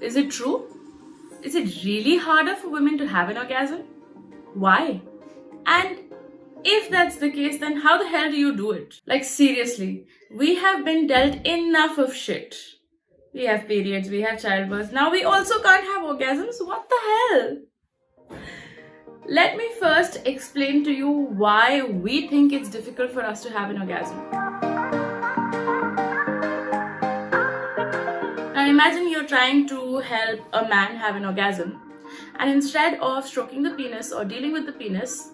Is it true? Is it really harder for women to have an orgasm? Why? And if that's the case, then how the hell do you do it? Like, seriously, we have been dealt enough of shit. We have periods, we have childbirth. Now we also can't have orgasms? What the hell? Let me first explain to you why we think it's difficult for us to have an orgasm. Now imagine you're trying to help a man have an orgasm, and instead of stroking the penis or dealing with the penis,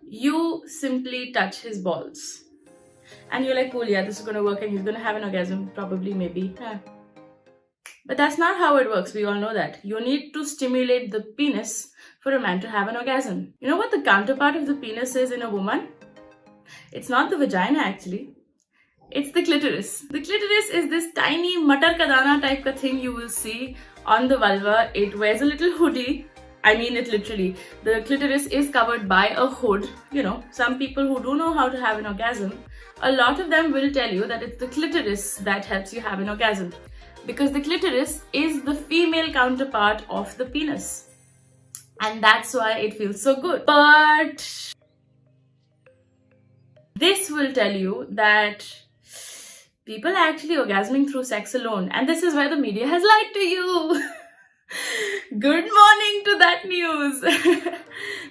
you simply touch his balls. And you're like, cool, yeah, this is gonna work and he's gonna have an orgasm, probably, maybe. But that's not how it works, we all know that. You need to stimulate the penis for a man to have an orgasm. You know what the counterpart of the penis is in a woman? It's not the vagina actually. It's the clitoris. The clitoris is this tiny matar ka dana type ka thing you will see on the vulva. It wears a little hoodie. I mean it literally. The clitoris is covered by a hood. You know, some people who do know how to have an orgasm, a lot of them will tell you that it's the clitoris that helps you have an orgasm. Because the clitoris is the female counterpart of the penis. And that's why it feels so good. But this will tell you that people are actually orgasming through sex alone. And this is why the media has lied to you. Good morning to that news.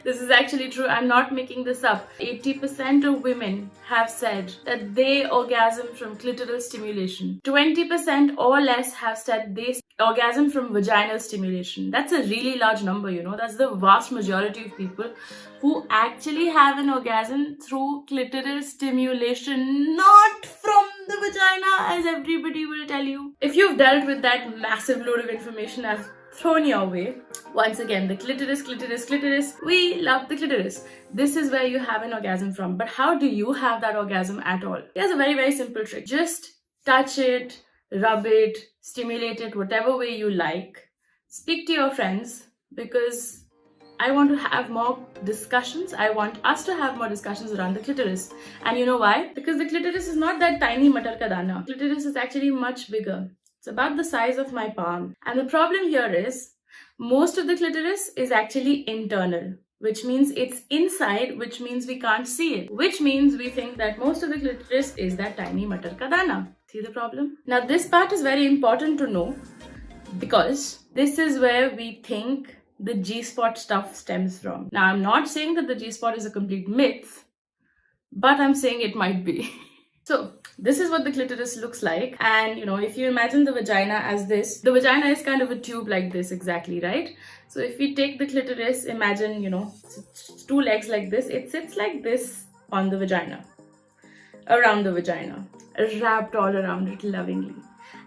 This is actually true. I'm not making this up. 80% of women have said that they orgasm from clitoral stimulation. 20% or less have said they orgasm from vaginal stimulation. That's a really large number, you know. That's the vast majority of people who actually have an orgasm through clitoral stimulation, not from the vagina, as everybody will tell you. If you've dealt with that massive load of information I've thrown your way, once again, the clitoris, we love the clitoris. This is where you have an orgasm from. But how do you have that orgasm at all? Here's a very, very simple trick. Just touch it, rub it, stimulate it, whatever way you like. Speak to your friends, because I want to have more discussions. I want us to have more discussions around the clitoris. And you know why? Because the clitoris is not that tiny matar ka dana. Clitoris is actually much bigger. It's about the size of my palm. And the problem here is, most of the clitoris is actually internal, which means it's inside, which means we can't see it, which means we think that most of the clitoris is that tiny matar ka dana. See the problem? Now this part is very important to know, because this is where we think the G-spot stuff stems from. Now I'm not saying that the G-spot is a complete myth, but I'm saying it might be. So this is what the clitoris looks like. And you know, if you imagine the vagina as this, the vagina is kind of a tube like this, exactly, right? So if we take the clitoris, imagine, you know, two legs like this, it sits like this on the vagina, around the vagina, wrapped all around it lovingly.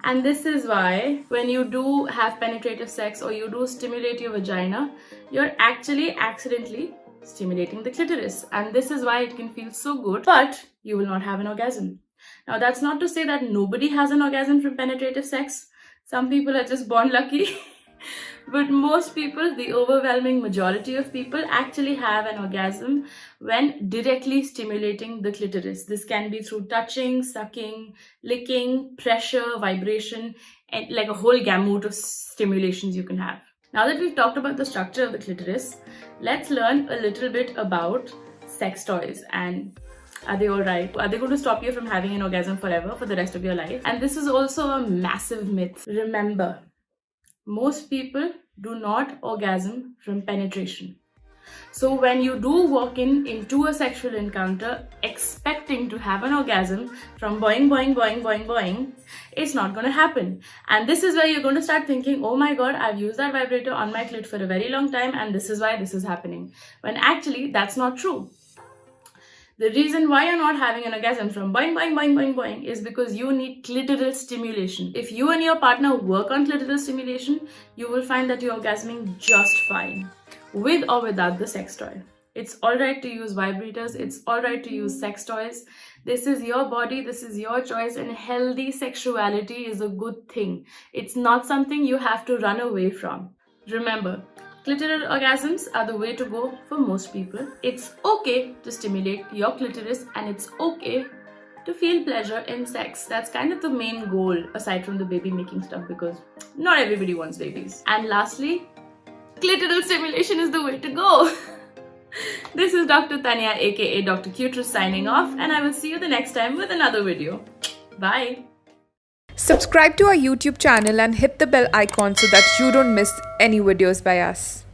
And this is why when you do have penetrative sex or you do stimulate your vagina, you're actually accidentally stimulating the clitoris. And this is why it can feel so good, but you will not have an orgasm. Now that's not to say that nobody has an orgasm from penetrative sex. Some people are just born lucky. But most people, the overwhelming majority of people, actually have an orgasm when directly stimulating the clitoris. This can be through touching, sucking, licking, pressure, vibration, and like a whole gamut of stimulations you can have. Now that we've talked about the structure of the clitoris, let's learn a little bit about sex toys. And are they alright? Are they going to stop you from having an orgasm forever, for the rest of your life? And this is also a massive myth. Remember, most people do not orgasm from penetration. So when you do walk into a sexual encounter expecting to have an orgasm from boing, boing, boing, boing, boing, it's not going to happen. And this is where you're going to start thinking, oh my god, I've used that vibrator on my clit for a very long time and this is why this is happening. When actually that's not true. The reason why you're not having an orgasm from boing, boing, boing, boing, boing is because you need clitoral stimulation. If you and your partner work on clitoral stimulation, you will find that you're orgasming just fine, with or without the sex toy. It's alright to use vibrators, it's alright to use sex toys. This is your body, this is your choice, and healthy sexuality is a good thing. It's not something you have to run away from. Remember, clitoral orgasms are the way to go for most people. It's okay to stimulate your clitoris and it's okay to feel pleasure in sex. That's kind of the main goal aside from the baby making stuff, because not everybody wants babies. And lastly, clitoral stimulation is the way to go. This is Dr. Tanaya aka Dr. Gytree signing off, and I will see you the next time with another video. Bye. Subscribe to our YouTube channel and hit the bell icon so that you don't miss any videos by us.